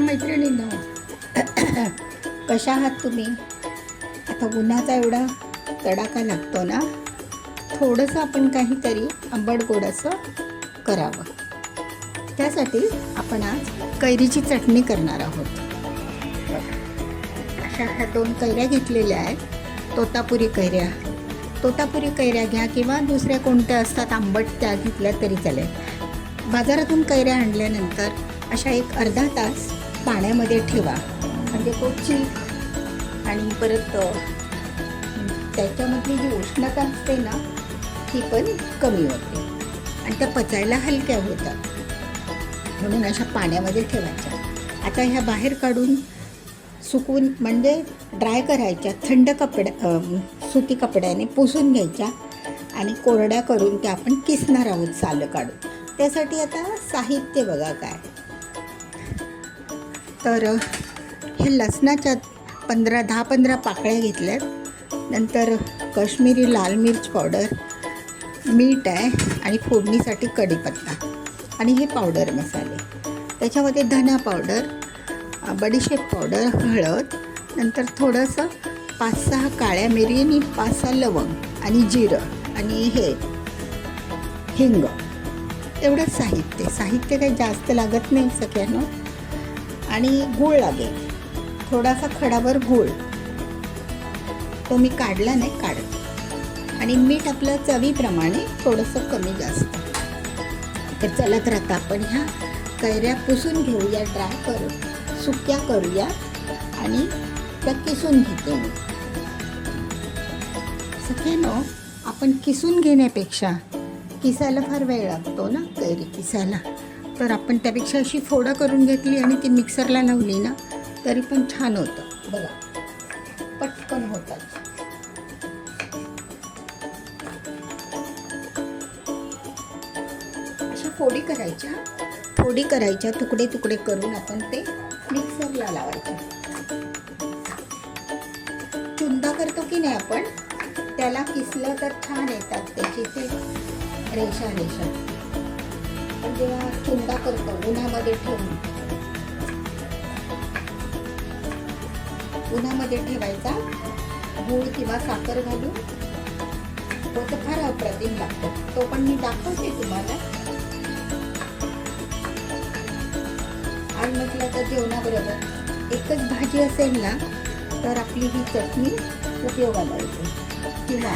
मैत्रिणींनो, कशा आहात तुम्ही? आता उन्हाचा एवढा तडाखा लागतो ना, थोडंसं आपण काहीतरी आंबट गोड असं करावं. त्यासाठी आपण आज कैरीची चटणी करणार आहोत. अशा ह्या 2 कैऱ्या घेतलेल्या आहेत. तोतापुरी कैऱ्या घ्या किंवा दुसऱ्या कोणत्या असतात आंबट, त्या घेतल्या तरी चालेल. बाजारातून कैऱ्या आणल्यानंतर अशा एक अर्धा तास पाण्यामध्ये ठेवा, म्हणजे तो चीक आणि परत त्याच्यामधली जी उष्णता असते ना, ती पण कमी होते आणि त्या पचायला हलक्या होतात. म्हणून अशा पाण्यामध्ये ठेवायच्या. आता ह्या बाहेर काढून सुकवून म्हणजे ड्राय करायच्या, थंड सुती कपड्याने पुसून घ्यायच्या आणि कोरड्या करून त्या आपण किसणार आहोत सालं काढून. त्यासाठी आता साहित्य बघा काय. तर हे लसणाच्या 10-15 पाकळ्या घेतल्यात. नंतर काश्मीरी लाल मिर्च पावडर, मीठ आहे आणि फोडणीसाठी कढीपत्ता आणि हे पावडर मसाले. त्याच्यामध्ये धना पावडर, बडीशेप पावडर, हळद, नंतर थोडंसं 5-6 काळ्या मिरी आणि 5-6 लवंग आणि जिरं आणि हे हिंग. एवढंच साहित्य काही जास्त लागत नाही सगळ्यांना. आणि गूळ लागेल, थोडासा खडाभर गूळ, तो मी काढला नाही, काढत. आणि मीठ आपलं चवीप्रमाणे, थोडंसं कमी जास्त. तर चला, तर आता आपण ह्या कैऱ्या पुसून घेऊया, ड्राय करून सुक्या करूया आणि त्या किसून घेते मी. सगळ्यांना आपण किसून घेण्यापेक्षा, किसायला फार वेळ लागतो ना कैरी किसायला, तर आपण त्यापेक्षा अशी फोडं करून घेतली आणि ती मिक्सरला लावली ना, तरी पण छान होतं. बघा, पटकन होतात. अशा फोडी करायच्या, तुकडे करून आपण ते मिक्सरला लावायचे. चुंदा करतो की नाही आपण, त्याला किसलं तर छान येतात त्याची ते रेषा. पण जेव्हा चुंदा करतो उन्हामध्ये ठेवायचा, गूळ किंवा साखर घालून, तो तर फार अप्रतिम लागतो. तो पण मी दाखवते तुम्हाला. आज म्हटलं तर जेवणाबरोबर एकच भाजी असेल ना, तर आपली ही चटणी उपयोगाला येते. किंवा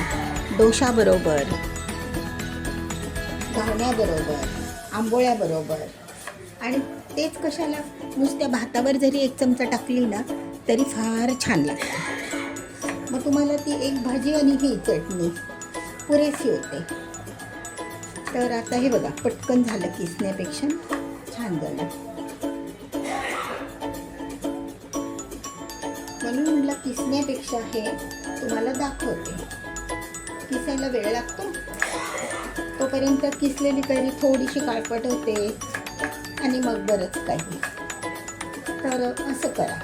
डोशाबरोबर, घावण्याबरोबर, आंबोळ्याबरोबर. आणि तेच कशाला, नुसत्या भातावर जरी 1 चमचा टाकली ना, तरी फार छान लागते. मग तुम्हाला ती एक भाजी आणि ही चटणी पुरेशी होते. तर आता हे बघा, पटकन झालं, किसण्यापेक्षा छान झालं. म्हणून म्हटलं किसण्यापेक्षा हे तुम्हाला दाखवते. किसायला वेळ लागतो, तोपर्यंत किसलेली कैरी थोडीशी काळपट होते आणि मग बरंच काही. तर असं करा.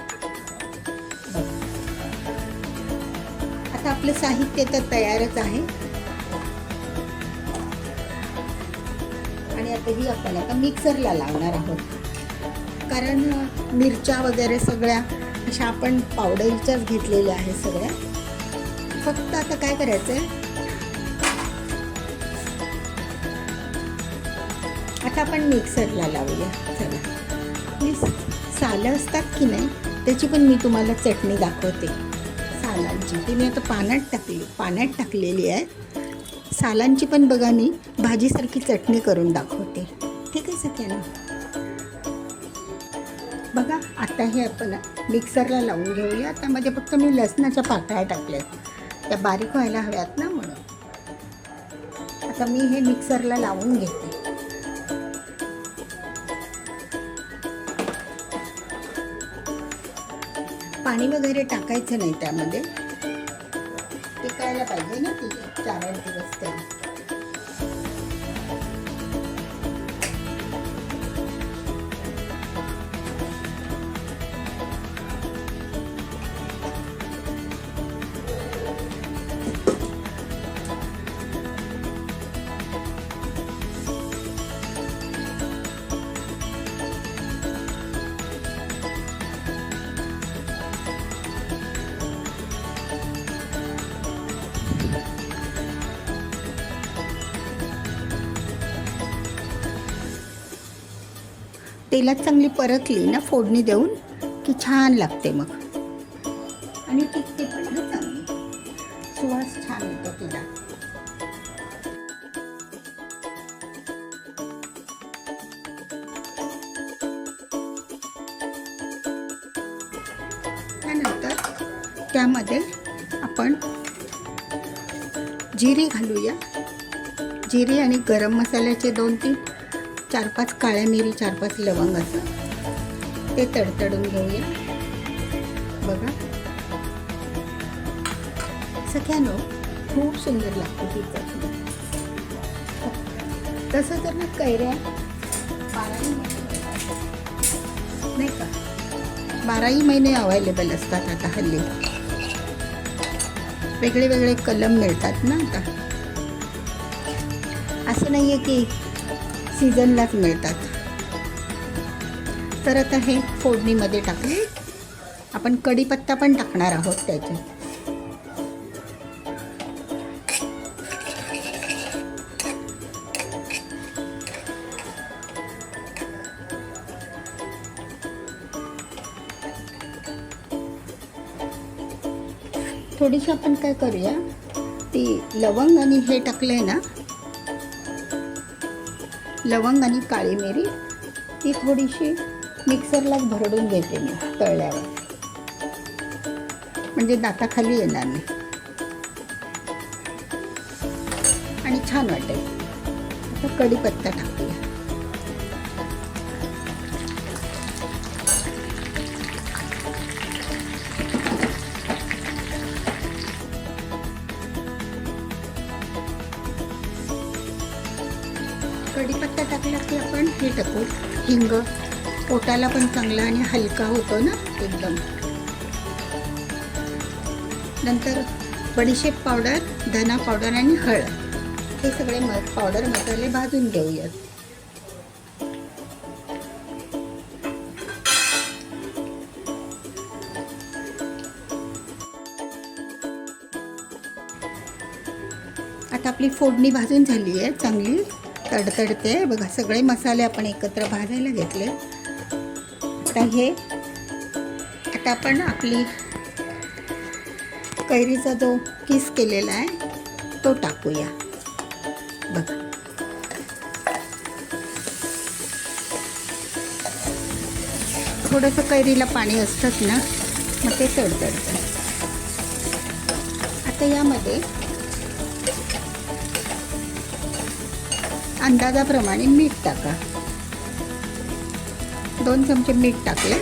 आता आपलं साहित्य तर तयारच आहे. आणि आता ही आपण आता मिक्सरला लावणार आहोत. कारण मिरच्या वगैरे सगळ्या अशा आपण पावडरच्याच घेतलेल्या आहेत सगळ्या. फक्त आता काय करायचं आहे, आता आपण मिक्सरला लावूया. चला, ही सालं असतात की नाही, त्याची पण मी तुम्हाला चटणी दाखवते. सालांची ती मी आता पाण्यात टाकलेली आहे. सालांची पण बघा, मी भाजीसारखी चटणी करून दाखवते. ठीक आहे सगळ्यांना. बघा, आता हे आपण मिक्सरला लावून घेऊया. त्यामध्ये फक्त मी लसणाच्या पाकळ्या टाकल्यात, त्या बारीक व्हायला हव्यात ना, म्हणून. आता मी हे मिक्सरला लावून घेते. पाणी वगैरे टाकायचं नाही त्यामध्ये, टिकायला पाहिजे ना ती 4-8 दिवस तरी. तेलात चांगली परतली ना फोडणी देऊन की छान लागते मग, आणि टिकते पण ना चांगली, सुवास छान येतो तिला. त्यानंतर त्यामध्ये आपण जिरे घालूया. जिरे आणि गरम मसाल्याचे 2-3, 4-5 काळ्या मिरी, 4-5 लवंग असं ते तडतडून घेऊया. बघा सगळ्यांनो खूप सुंदर लागते ही चटणी. तसं तर ना कैऱ्या 12ही नाही का, 12ही महिने अवेलेबल असतात आता हल्ली. वेगळे वेगळे कलम मिळतात ना आता, असं नाही आहे की सीझनलाच मिळतात. तर आता हे फोडणीमध्ये टाकले. आपण कढीपत्ता पण टाकणार आहोत त्याच्यात. थोडीशी आपण काय करूया, ती लवंग आणि हे टाकले ना, लवंग आणि काळी मिरी, ती थोडीशी मिक्सरलाच भरडून घेते मी तळल्यावर, म्हणजे दाताखाली येणार नाही आणि छान वाटेल. आता कढीपत्ता टाकूया. कढीपत्ता टाकला की आपण हे टाकू हिंग, पोटाला पण चांगला आणि हलका होतो ना एकदम. नंतर बडीशेप पावडर, धना पावडर आणि हळद, हे सगळे पावडर मसाले भाजून घेऊयात. आता आपली फोडणी भाजून झाली आहे, चांगली तडतडते. बघा सगळे मसाले आपण एकत्र भाजायला घेतले. आता आपण आपली कैरीचा जो किस केलेला आहे तो टाकूया. बघा थोडंसं कैरीला पाणी असतंच ना, मग ते तडतडतं. आता यामध्ये अंदाजाप्रमाणे मीठ टाका. 2 चमचे मीठ टाकले.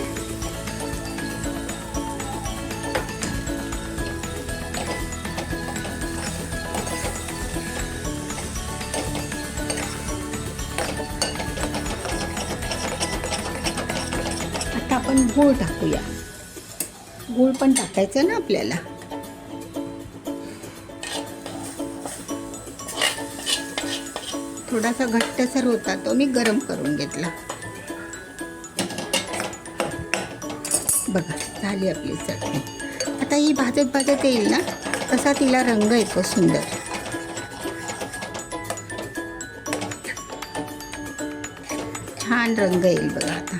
आता आपण गूळ टाकूया. गूळ पण टाकायचं ना आपल्याला. थोडासा घट्टसर होता तो मी गरम करून घेतला. बघा झाली आपली चटणी. आता ही भाजत भाजत येईल ना, तसा तिला रंग येतो सुंदर. छान रंग येईल बघा आता.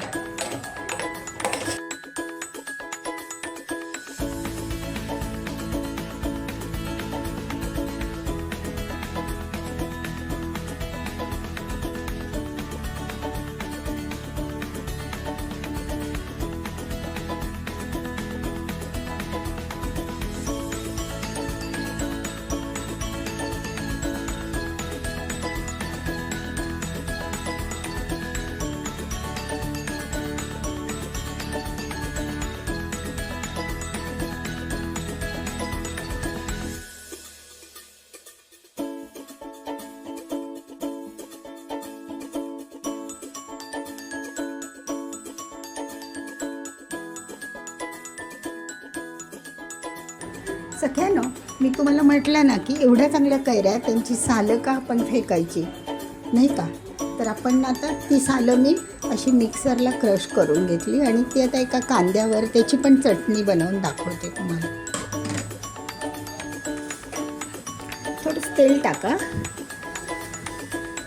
सख्यानो, मी तुम्हाला म्हटलं ना की एवढ्या चांगल्या कैऱ्या, त्यांची सालं का आपण फेकायची नाही का. तर आपण आता ती सालं मी अशी मिक्सरला क्रश करून घेतली आणि ती आता एका कांद्यावर त्याची पण चटणी बनवून दाखवते तुम्हाला. थोडंसं तेल टाका.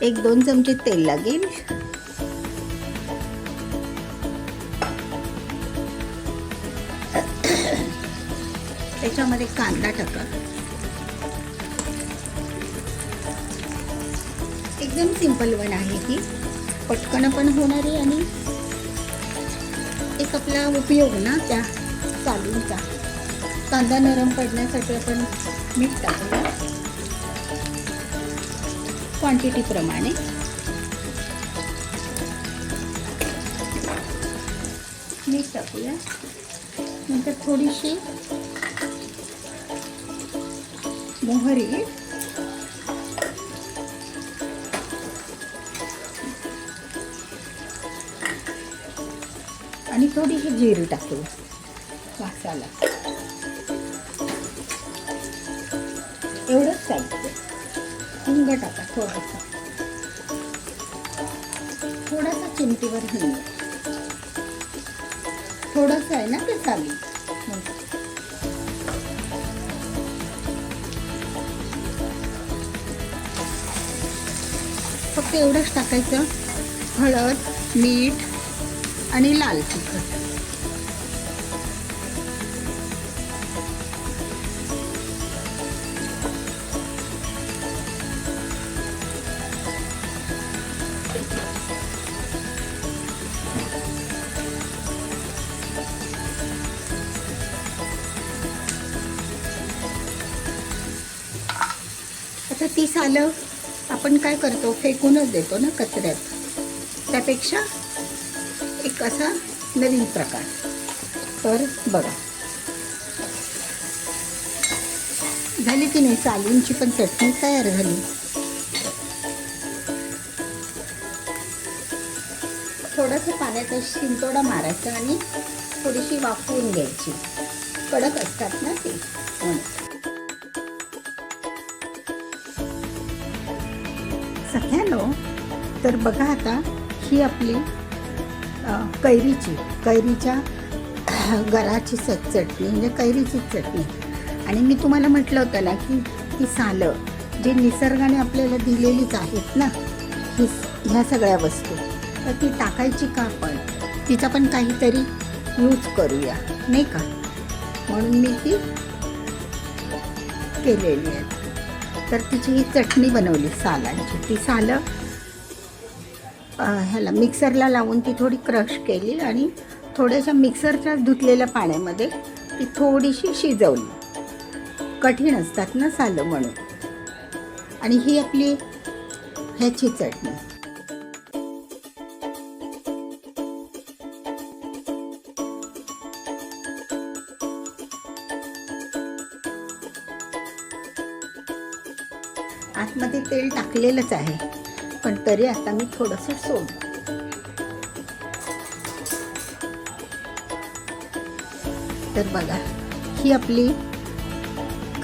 1-2 चमचे तेल लागेल. त्याच्यामध्ये कांदा टाका. एकदम सिंपल वन आहे ही, पटकन पण होणारी आणि एक आपला उपयोग ना त्या सालींचा. कांदा नरम पडण्यासाठी आपण मीठ टाकूया क्वांटिटीप्रमाणे. मीठ टाकूया, नंतर थोडीशी मोहरी आणि थोडीशी जिरी टाकूया मसाला. एवढंच टाकायचं. हिंग टाका थोडासा चिमटीवर हिंग. थोडंसं आहे ना ते साली. फक्त एवढंच टाकायचं. हळद, मीठ आणि लाल तिखट. आता ती सालं आपण काय करतो, फेकूनच देतो ना कचऱ्यात. त्यापेक्षा एक असा नवीन प्रकार. तर बघा, झाली की नाही सालींची पण चटणी तयार झाली. थोडंसं पाण्याचा शिंतोडा मारायचा आणि थोडीशी वाफवून घ्यायची. कडक असतात ना ते म्हणून. सगळ्यांनो, तर बघा आता ही आपली कैरीच्या गराची चटणी म्हणजे कैरीची चटणी. आणि मी तुम्हाला म्हटलं होतं ना की ती सालं जे निसर्गाने आपल्याला दिलेलीच आहेत ना, ह्या सगळ्या वस्तू, तर ती टाकायची का आपण, तिचा पण काहीतरी यूज करूया नाही का, म्हणून मी ती केलेली आहे. तर तिची ही चटणी बनवली सालांची. ती सालं ह्याला मिक्सरला लावून ती थोडी क्रश केली आणि थोड्याशा मिक्सरच्या धुतलेल्या पाण्यामध्ये ती थोडीशी शिजवली. कठीण असतात ना सालं म्हणून. आणि ही आपली ह्याची चटणी. आतमध्ये तेल टाकलेलंच आहे, पण तरी आता मी थोडंसं सोडलं. तर बघा, ही आपली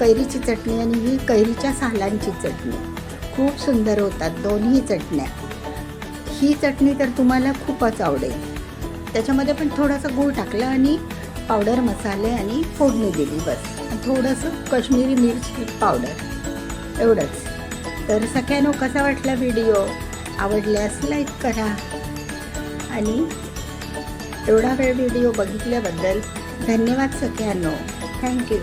कैरीची चटणी आणि ही कैरीच्या सालांची चटणी खूप सुंदर होतात दोन्ही चटण्या. ही चटणी तर तुम्हाला खूपच आवडेल. त्याच्यामध्ये पण थोडासा गूळ टाकला आणि पावडर मसाले आणि फोडणी दिली बस. थोडंसं काश्मीरी मिरची पावडर, एवढंच. तर सगळ्यांनो, कसा वाटला व्हिडिओ? आवडल्यास लाईक करा आणि एवढा वेळ व्हिडिओ बघितल्याबद्दल धन्यवाद सगळ्यांनो. थँक्यू.